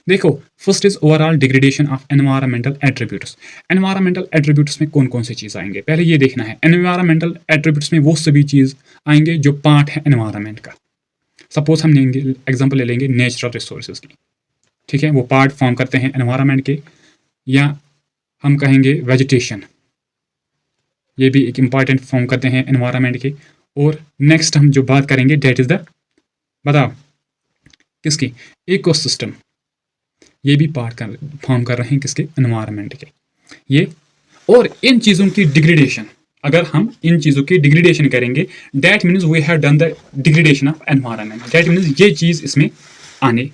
देखो, first is overall degradation of environmental attributes. Environmental attributes में कौन कौन से चीज़ आएंगे, पहले ये देखना है। एनवायरमेंटल एट्रीब्यूट्स में वो सभी चीज़ आएंगे जो पार्ट है एनवायरमेंट का। सपोज हम लेंगे एग्जाम्पल ले लेंगे नेचुरल रिसोर्सेज की। ठीक है, वो पार्ट फॉर्म करते हैं एनवायरमेंट के, या हम कहेंगे वेजिटेशन, ये भी एक इम्पॉर्टेंट फॉर्म करते हैं एनवायरमेंट के। और नेक्स्ट हम जो बात करेंगे डेट इज द, बताओ किसकी, इकोसिस्टम, ये भी पार्ट फॉर्म कर रहे हैं किसके, एनवायरमेंट के। ये और इन चीज़ों की डिग्रेडेशन, अगर हम इन चीज़ों की डिग्रेडेशन करेंगे, that means we have done the degradation of environment, that means ये चीज़ इसमें आने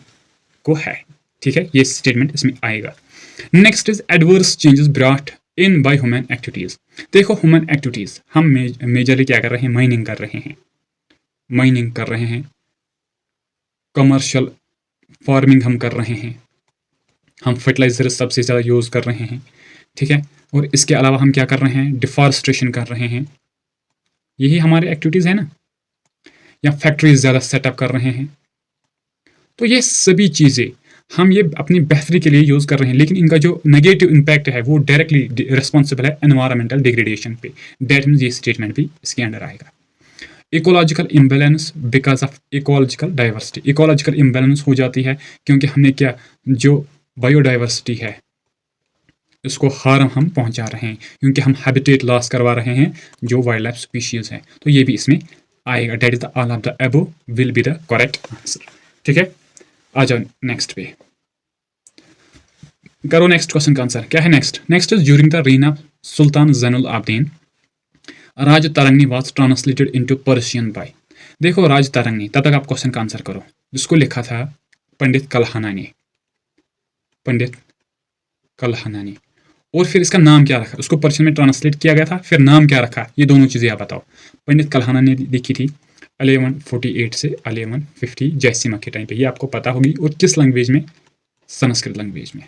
को है। ठीक है, ये स्टेटमेंट इसमें आएगा। Next is adverse changes brought in by human activities. देखो, ह्यूमन एक्टिविटीज़ हम मेजरली क्या कर रहे हैं, माइनिंग कर रहे हैं, कमर्शियल फार्मिंग हम कर रहे हैं, हम फर्टिलाइजर सबसे ज़्यादा यूज़ कर रहे हैं। ठीक है, और इसके अलावा हम क्या कर रहे हैं, डिफॉरेस्टेशन कर रहे हैं, यही हमारी एक्टिविटीज़ है ना, या फैक्ट्रीज ज़्यादा सेटअप कर रहे हैं। तो ये सभी चीज़ें हम ये अपनी बेहतरी के लिए यूज़ कर रहे हैं, लेकिन इनका जो नेगेटिव इम्पैक्ट है वो डायरेक्टली रिस्पॉन्सिबल है एनवायरमेंटल डिग्रेडेशन पे। दैट मीन्स ये स्टेटमेंट भी इसके अंडर आएगा। Ecological imbalance because of ecological diversity. Ecological imbalance हो जाती है क्योंकि हमने क्या, जो बायोडाइवर्सिटी है इसको हार्म हम पहुंचा रहे हैं, क्योंकि हम हैबिटेट लॉस करवा रहे हैं जो वाइल्ड लाइफ स्पीशीज़ हैं। तो ये भी इसमें आएगा। That is the all of the above will be the correct answer. ठीक है, आ जाओ नेक्स्ट पे, करो नेक्स्ट क्वेश्चन का आंसर क्या है। Next is during the reign of Sultan Zainul Abidin Rajatarangini was translated into Persian by. देखो, राज तरंगनी, तब तक आप क्वेश्चन का आंसर करो, जिसको लिखा था पंडित कलहना ने, और फिर इसका नाम क्या रखा, उसको पर्शियन में ट्रांसलेट किया गया था, फिर नाम क्या रखा, ये दोनों चीज़ें आप बताओ। पंडित कलहना ने लिखी थी 1148 से 1150 जैसिमा के टाइम पे, ये आपको पता होगी, और किस लैंग्वेज में संस्कृत लैंग्वेज में,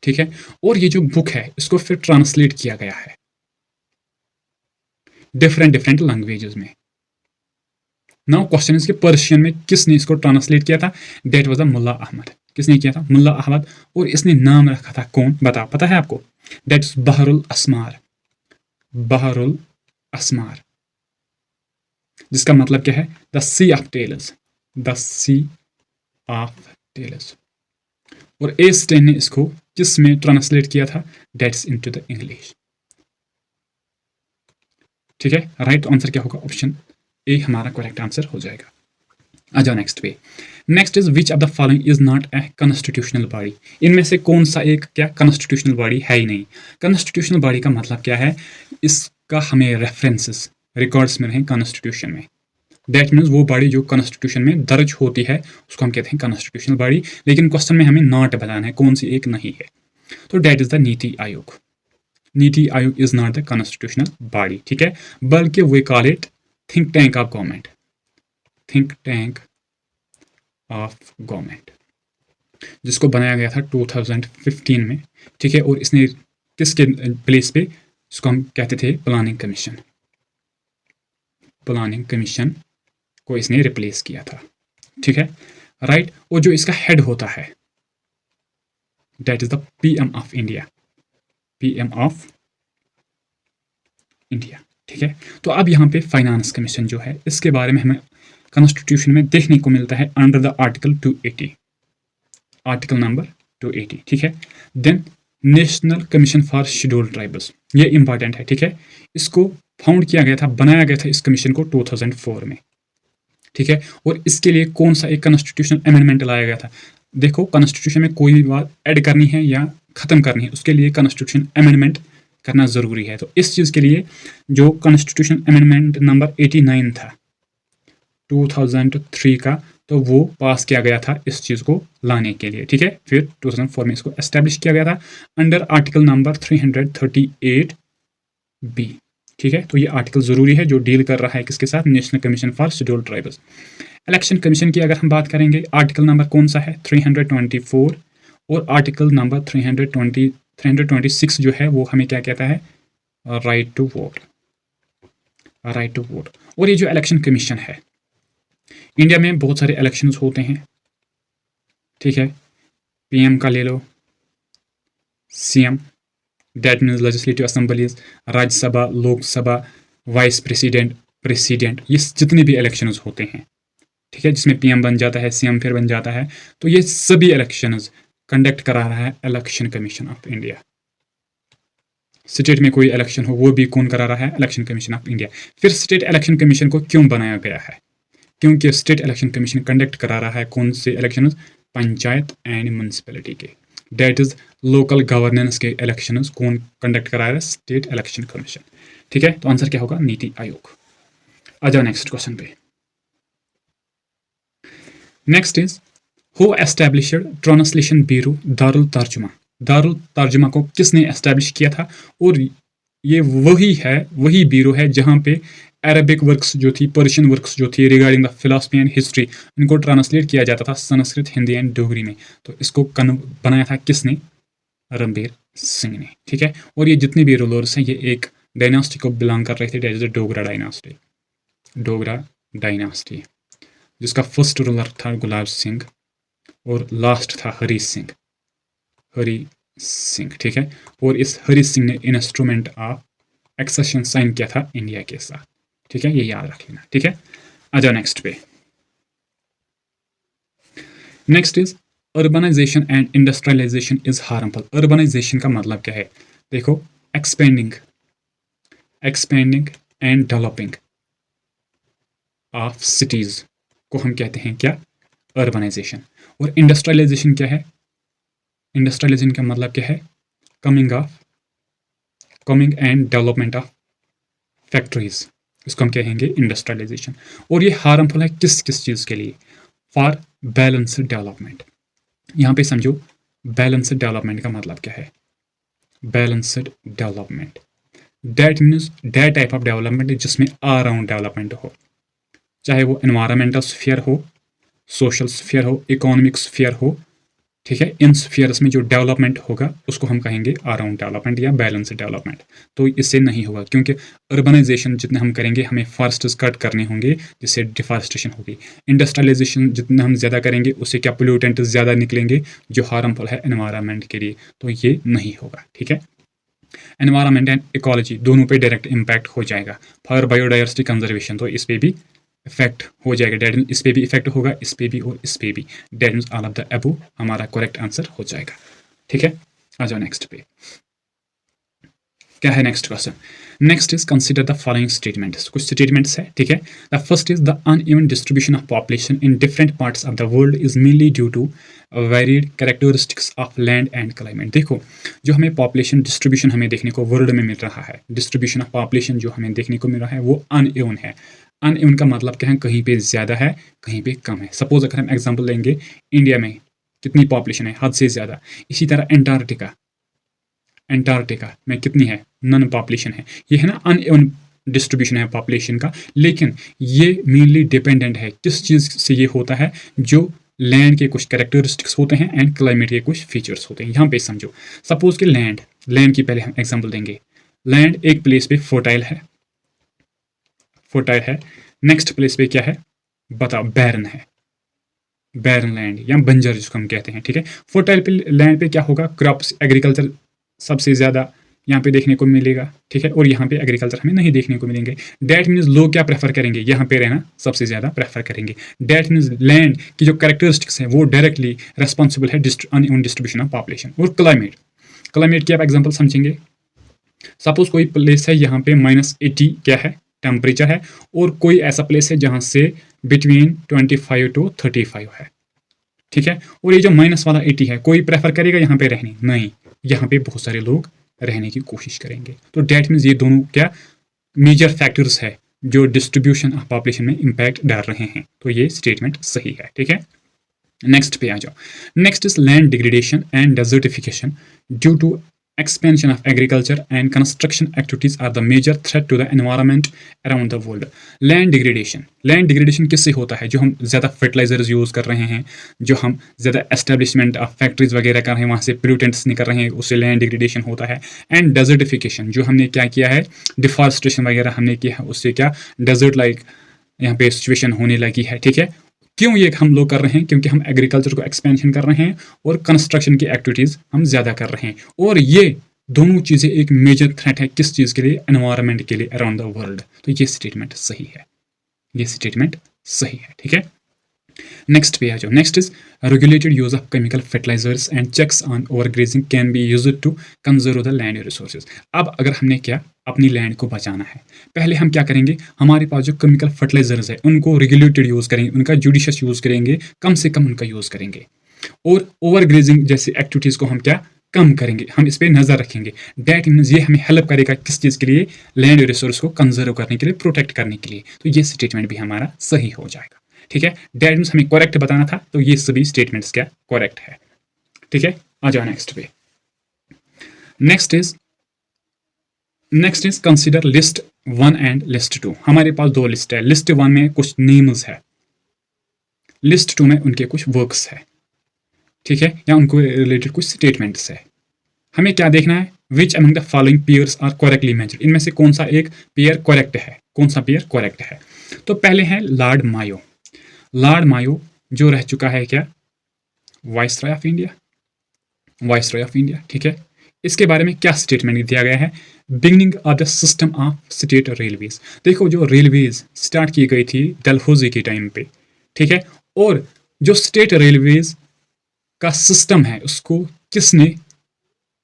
ठीक है। और ये जो बुक है इसको फिर ट्रांसलेट किया गया है डिफरेंट डिफरेंट लैंग्वेजेस में। नाउ क्वेश्चन इज कि पर्शियन में किसने इसको ट्रांसलेट किया था? डेट वाज मुल्ला अहमद। किसने किया था? मुल्ला अहमद। और इसने नाम रखा था कौन? बताओ, पता है आपको? Date is बहरुल अस्मार। बहरुल अस्मार, जिसका मतलब क्या है? The sea of tales. The sea of tales. और ए स्टेन ने इसको किस में ट्रांसलेट किया था? डेट्स इनटू द इंग्लिश, ठीक है। राइट आंसर क्या होगा? ऑप्शन ए हमारा करेक्ट आंसर हो जाएगा। आ जाओ नेक्स्ट पे। Next is which of the following is not a constitutional body. इनमें से कौन सा एक क्या कॉन्स्टिट्यूशनल बॉडी है ही नहीं? कॉन्स्टिट्यूशनल बॉडी का मतलब क्या है? इसका हमें रेफरेंसेस रिकॉर्ड्स में रहे कॉन्स्टिट्यूशन में। दैट मीन्स वो बॉडी जो कॉन्स्टिट्यूशन में दर्ज होती है उसको हम कहते हैं कॉन्स्टिट्यूशनल बॉडी। लेकिन क्वेश्चन में हमें नॉट बताना है कौन सी एक नहीं है, तो दैट इज द नीति Aayog. NITI Aayog is not the constitutional body, ठीक है, बल्कि we call it think tank of government. Think tank of government, जिसको बनाया गया था 2015 में, ठीक है। और इसने किसके प्लेस पे? इसको हम कहते थे प्लानिंग कमीशन। प्लानिंग कमीशन को इसने रिप्लेस किया था, ठीक है, राइट। और जो इसका हेड होता है that is the PM of India. PM of India, ठीक है। तो अब यहाँ पे फाइनेंस कमीशन जो है इसके बारे में हमें कॉन्स्टिट्यूशन में देखने को मिलता है under the article 280, article number 280, ठीक है। Then national commission for scheduled tribals, ये इंपॉर्टेंट है, ठीक है। इसको फाउंड किया गया था, बनाया गया था इस कमीशन को 2004 में, ठीक है। और इसके लिए कौन सा एक कॉन्स्टिट्यूशनल अमेंडमेंट लाया गया था? देखो, कॉन्स्टिट्यूशन में कोई भी बात ऐड करनी है या खत्म करनी है उसके लिए कॉन्स्टिट्यूशन अमेंडमेंट करना जरूरी है। तो इस चीज के लिए जो कॉन्स्टिट्यूशन अमेंडमेंट नंबर 89 था 2003 का, तो वो पास किया गया था इस चीज को लाने के लिए, ठीक है। फिर 2004 में इसको एस्टेब्लिश किया गया था अंडर आर्टिकल नंबर 338B, ठीक है। तो ये आर्टिकल जरूरी है जो डील कर रहा है किसके साथ? National commission for scheduled tribals. Election commission की अगर हम बात करेंगे, आर्टिकल नंबर कौन सा है? 324। और आर्टिकल नंबर 326 जो है वो हमें क्या कहता है? Right to vote. Right to vote. और ये जो इलेक्शन कमीशन है, इंडिया में बहुत सारे इलेक्शंस होते हैं, ठीक है। पीएम का ले लो, CM, that means legislative assemblies, Rajya Sabha, Lok Sabha, vice president, president, ये जितने भी इलेक्शंस होते हैं, ठीक है, जिसमें पीएम बन जाता है, सीएम फिर बन जाता है, तो ये सभी इलेक्शंस कंडक्ट करा रहा है election commission of India. State में कोई इलेक्शन हो वो भी कौन करा रहा है? Election commission of India. फिर स्टेट इलेक्शन कमीशन को क्यों बनाया गया है? क्योंकि स्टेट इलेक्शन कमीशन कंडक्ट करा रहा है कौन से इलेक्शन? पंचायत एंड म्यूनिसिपैलिटी के, दैट इज लोकल गवर्नेंस के इलेक्शंस कौन कंडक्ट करा रहा है? स्टेट इलेक्शन कमीशन, ठीक है। तो आंसर क्या होगा? नीति आयोग। आ जाओ नेक्स्ट क्वेश्चन पे। Next is who established translation bureau Darul तर्जुमा। दारुल तर्जुमा को किसने एस्टैब्लिश किया था? और ये वही है, वही ब्यूरो है जहां पे अरबिक वर्क्स जो थी, पर्शियन वर्क्स जो थी regarding the philosophy and history, इनको ट्रांसलेट किया जाता था संस्कृत, हिंदी एंड डोगरी में। तो इसको बनाया था किसने? रणबीर सिंह ने, ठीक है। और ये जितने भी रूलर्स हैं ये एक डायनास्टी को बिलोंग कर रहे थे, that is the Dogra dynasty. Dogra dynasty, जिसका फर्स्ट रूलर था गुलाब सिंह और लास्ट था हरी सिंह। हरी सिंह, ठीक है। और इस हरी सिंह ने इंस्ट्रूमेंट ऑफ एक्सेशन साइन किया था इंडिया के साथ, ठीक है, ये याद रख लेना, ठीक है। आ जाओ नेक्स्ट पे। Next is urbanisation and industrialisation is harmful. Urbanisation का मतलब क्या है? देखो, expanding and developing of cities को हम कहते हैं क्या? अर्बनाइजेशन। और इंडस्ट्रियलाइजेशन क्या है? इंडस्ट्रियलाइजेशन का मतलब क्या है? Coming and development of factories, इसको हम कहेंगे इंडस्ट्रियलाइजेशन। और ये हार्मफुल है किस किस चीज़ के लिए? For balanced development. यहाँ पे समझो बैलेंस्ड डेवलपमेंट का मतलब क्या है? Balanced development that means that type of development जिसमें अराउंड डेवलपमेंट हो, चाहे वो एनवायरमेंटल स्फीयर हो, सोशल स्फीयर हो, इकोनॉमिक स्फीयर हो, ठीक है। इन स्फीयर्स में जो डेवलपमेंट होगा उसको हम कहेंगे अराउंड डेवलपमेंट या बैलेंस डेवलपमेंट। तो इससे नहीं होगा, क्योंकि अर्बनाइजेशन जितने हम करेंगे हमें फॉरेस्ट्स कट करने होंगे, जिससे डिफॉरेस्टेशन होगी। इंडस्ट्रियलाइजेशन जितना हम ज़्यादा करेंगे उससे क्या पोल्यूटेंट ज़्यादा निकलेंगे जो हार्मफुल है एनवायरनमेंट के लिए, तो ये नहीं होगा। ठीक है। एनवायरनमेंट एंड इकोलॉजी दोनों पे डायरेक्ट इम्पैक्ट हो जाएगा। फॉर बायोडाइवर्सिटी कंजर्वेशन तो इस पे भी इफेक्ट हो जाएगा। डेट मीन्स इस पे भी इफेक्ट होगा, इस पे भी और इस पे भी। That means all of the above हमारा करेक्ट आंसर हो जाएगा। ठीक है। आ जाओ नेक्स्ट पे। क्या है next question? Next is consider the following statements. कुछ स्टेटमेंट्स है। ठीक है। The first is the uneven distribution of population in different parts of the world is mainly due to varied characteristics of land and climate. देखो, जो हमें population distribution हमें देखने को वर्ल्ड में मिल रहा है, डिस्ट्रीब्यूशन ऑफ पॉपुलेशन जो हमें देखने को मिल रहा है वो अनइवन है। अनइवन का मतलब क्या है? कहीं पे ज़्यादा है, कहीं पे कम है। सपोज अगर हम एग्जांपल लेंगे, इंडिया में कितनी पॉपुलेशन है? हद से ज़्यादा। इसी तरह एंटार्क्टिका में कितनी है? नन पॉपुलेशन है। ये है ना अनइवन डिस्ट्रीब्यूशन है पॉपुलेशन का। लेकिन ये मेनली डिपेंडेंट है किस चीज़ से? ये होता है जो लैंड के कुछ कैरेक्टरिस्टिक्स होते हैं एंड क्लाइमेट के कुछ फीचर्स होते हैं। यहाँ पे समझो, सपोज कि लैंड की पहले हम एग्जांपल देंगे। लैंड एक प्लेस पे फर्टाइल है। नेक्स्ट प्लेस पे क्या है बताओ? बैरन है। बैरन लैंड या बंजर जिसको हम कहते हैं। ठीक है। फर्टाइल लैंड पे क्या होगा? क्रॉप्स, एग्रीकल्चर सबसे ज़्यादा यहाँ पे देखने को मिलेगा। ठीक है। और यहाँ पे एग्रीकल्चर हमें नहीं देखने को मिलेंगे। डैट मीन्स लोग क्या प्रेफर करेंगे? यहाँ पे रहना सबसे ज़्यादा प्रेफर करेंगे। डैट मीन्स लैंड की जो कैरेक्टरिस्टिक्स हैं वो डायरेक्टली रिस्पॉन्सिबल है अनइवन डिस्ट्रीब्यूशन ऑफ पॉपुलेशन। और क्लाइमेट की आप एग्जाम्पल समझेंगे। सपोज कोई प्लेस है यहाँ पे -80 क्या है? टेम्परेचर है। और कोई ऐसा प्लेस है जहाँ से बिटवीन 25 to 35 है। ठीक है। और ये जो माइनस वाला 80 है, कोई प्रेफर करेगा यहाँ पे रहने? नहीं, यहाँ पे बहुत सारे लोग रहने की कोशिश करेंगे। तो डैट मीन्स ये दोनों क्या मेजर फैक्टर्स है जो डिस्ट्रीब्यूशन ऑफ पॉपुलेशन में इम्पैक्ट डाल रहे हैं। तो ये स्टेटमेंट सही है। ठीक है। नेक्स्ट पे आ जाओ। Next is land degradation and desertification due to expansion of agriculture and construction activities are the major threat to the environment around the world. Land degradation किससे होता है? जो हम ज़्यादा फर्टिलाइजर्स यूज़ कर रहे हैं, जो हम ज़्यादा एस्टेब्लिशमेंट ऑफ फैक्ट्रीज वगैरह कर रहे हैं, वहाँ से पोल्यूटेंट्स निकल रहे हैं, उससे लैंड डिग्रेडेशन होता है। एंड डेजर्टिफिकेशन, जो हमने क्या किया है, डिफॉरेस्टेशन वगैरह हमने किया है, उससे क्या डेजर्ट लाइक यहाँ पे सिचुएशन होने लगी है। ठीक है। क्यों ये हम लोग कर रहे हैं? क्योंकि हम एग्रीकल्चर को एक्सपेंशन कर रहे हैं और कंस्ट्रक्शन की एक्टिविटीज़ हम ज़्यादा कर रहे हैं। और ये दोनों चीज़ें एक मेजर थ्रेट है किस चीज़ के लिए? एनवायरनमेंट के लिए अराउंड द वर्ल्ड। तो ये स्टेटमेंट सही है। ठीक है। नेक्स्ट पे आ जाओ। Next is regulated use of chemical fertilisers and checks on overgrazing can be used to conserve the land resources. अब अगर हमने क्या अपनी लैंड को बचाना है, पहले हम क्या करेंगे? हमारे पास जो केमिकल फर्टिलाइजर्स है उनको रेगुलेटेड यूज़ करेंगे, उनका जुडिशियस यूज़ करेंगे, कम से कम उनका यूज़ करेंगे। और ओवरग्रेजिंग जैसी एक्टिविटीज़ को हम क्या कम करेंगे, हम इस पर नज़र रखेंगे। डैट मीन्स ये हमें हेल्प करेगा किस चीज़ के लिए? लैंड रिसोर्स को कंजर्व करने के लिए, प्रोटेक्ट करने के लिए। तो ये स्टेटमेंट भी हमारा सही हो जाएगा। ठीक है। डैट मीन्स हमें करेक्ट बताना था, तो ये सभी स्टेटमेंट्स क्या करेक्ट है। ठीक है। आ जाओ नेक्स्ट पे। Next is consider list 1 and list 2। हमारे पास दो लिस्ट है। लिस्ट 1 में कुछ नेम्स है, लिस्ट 2 में उनके कुछ वर्क्स है। ठीक है। या उनको रिलेटेड कुछ स्टेटमेंट्स है। हमें क्या देखना है? Which among the following pairs are correctly matched. इनमें से कौन सा एक पेयर करेक्ट है, कौन सा पेयर करेक्ट है? तो पहले है लॉर्ड मायो जो रह चुका है क्या वाइसरॉय ऑफ इंडिया। ठीक है। इसके बारे में क्या स्टेटमेंट दिया गया है? Beginning of the system of state railways. देखो, जो रेलवेज स्टार्ट की गई थी डलहौजी के टाइम पे। ठीक है। और जो स्टेट रेलवेज का सिस्टम है उसको किसने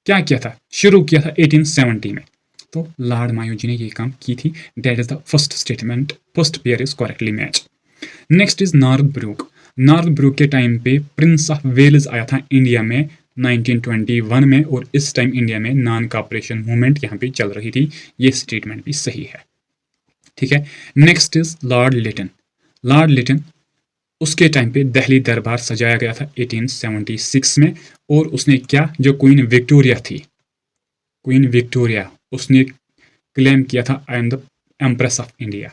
क्या किया था? शुरू किया था 1870 में। तो लॉर्ड मायो जी ने ये काम की थी। That is the first statement, first pair is correctly match. Next is Northbrook के टाइम पे प्रिंस ऑफ वेल्स आया था इंडिया में 1921 में, और इस टाइम इंडिया में नॉन कॉपरेशन मूवमेंट यहाँ पे चल रही थी। ये स्टेटमेंट भी सही है। ठीक है। नेक्स्ट इज लॉर्ड लिटन उसके टाइम पे दिल्ली दरबार सजाया गया था 1876 में, और उसने क्या, जो क्वीन विक्टोरिया उसने क्लेम किया था I am the empress of India.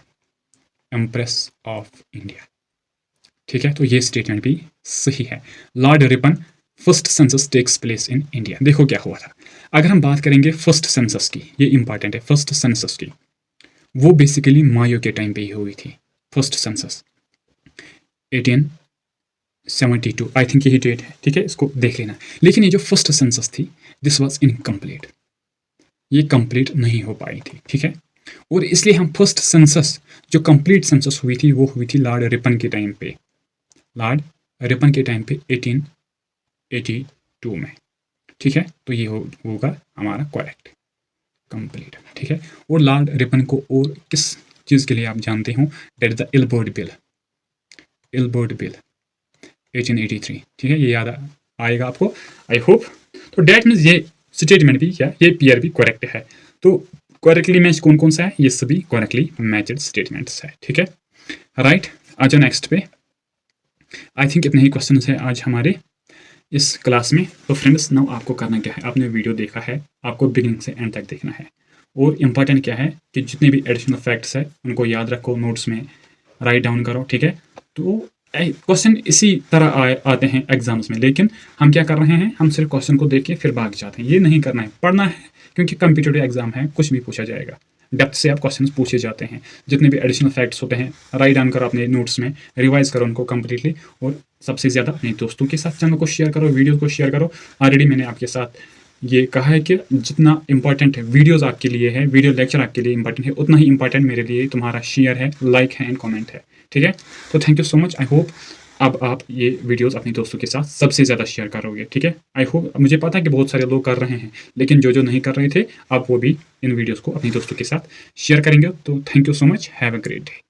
ठीक है। तो ये स्टेटमेंट भी सही है। Lord Ripon first census takes place in India. देखो क्या हुआ था। अगर हम बात करेंगे फर्स्ट सेंसस की, ये इंपॉर्टेंट है, फर्स्ट सेंसस की, वो बेसिकली मायो के टाइम पे ही हुई थी। फर्स्ट सेंसस 1872 आई थिंक यही डेट है, ठीक है, इसको देख लेना। लेकिन ये जो फर्स्ट सेंसस थी, दिस वाज इनकम्प्लीट, ये कंप्लीट नहीं हो पाई थी, ठीक है। और इसलिए हम फर्स्ट सेंसस जो कंप्लीट सेंसस हुई थी वो हुई थी लॉर्ड रिपन के टाइम पे, लॉर्ड रिपन के टाइम पे 1882 में, ठीक है। तो ये होगा हमारा करेक्ट कंप्लीट, ठीक है। और लॉर्ड रिपन को और किस चीज़ के लिए आप जानते हो, that the Ilbert bill, Ilbert bill 1883, ठीक है, ये याद आएगा आपको, आई होप। तो डेट मीन्स ये स्टेटमेंट भी क्या, ये पेयर भी करेक्ट है। तो करेक्टली मैच कौन कौन सा है, ये सभी करेक्टली मैचड स्टेटमेंट्स है, ठीक है, राइट। आ जाओ नेक्स्ट पे। आई थिंक इतने ही क्वेश्चन है आज हमारे इस क्लास में। तो फ्रेंड्स नाउ आपको करना क्या है, आपने वीडियो देखा है, आपको बिगिनिंग से एंड तक देखना है। और इम्पॉर्टेंट क्या है कि जितने भी एडिशनल फैक्ट्स है उनको याद रखो, नोट्स में राइट डाउन करो, ठीक है। तो क्वेश्चन इसी तरह आते हैं एग्जाम्स में, लेकिन हम क्या कर रहे हैं, हम सिर्फ क्वेश्चन को देख के फिर भाग जाते हैं। ये नहीं करना है, पढ़ना है, क्योंकि कम्पिटिटिव एग्जाम है, कुछ भी पूछा जाएगा, डेप्थ से आप क्वेश्चन पूछे जाते हैं। जितने भी एडिशनल फैक्ट्स होते हैं राइट डाउन करो अपने नोट्स में, रिवाइज करो उनको कम्प्लीटली, और सबसे ज़्यादा अपने दोस्तों के साथ चैनल को शेयर करो, वीडियो को शेयर करो। ऑलरेडी मैंने आपके साथ ये कहा है कि जितना इंपॉर्टेंट है वीडियोस आपके लिए है, वीडियो लेक्चर आपके लिए इंपॉर्टेंट है, उतना ही इंपॉर्टेंट मेरे लिए तुम्हारा शेयर है, लाइक है एंड कमेंट है, ठीक है। तो thank you so much. I hope अब आप ये वीडियोस अपने दोस्तों के साथ सबसे ज़्यादा शेयर करोगे, ठीक है। आई होप, मुझे पता है कि बहुत सारे लोग कर रहे हैं, लेकिन जो नहीं कर रहे थे, आप वो भी इन वीडियोस को अपने दोस्तों के साथ शेयर करेंगे। तो thank you so much, have a great day.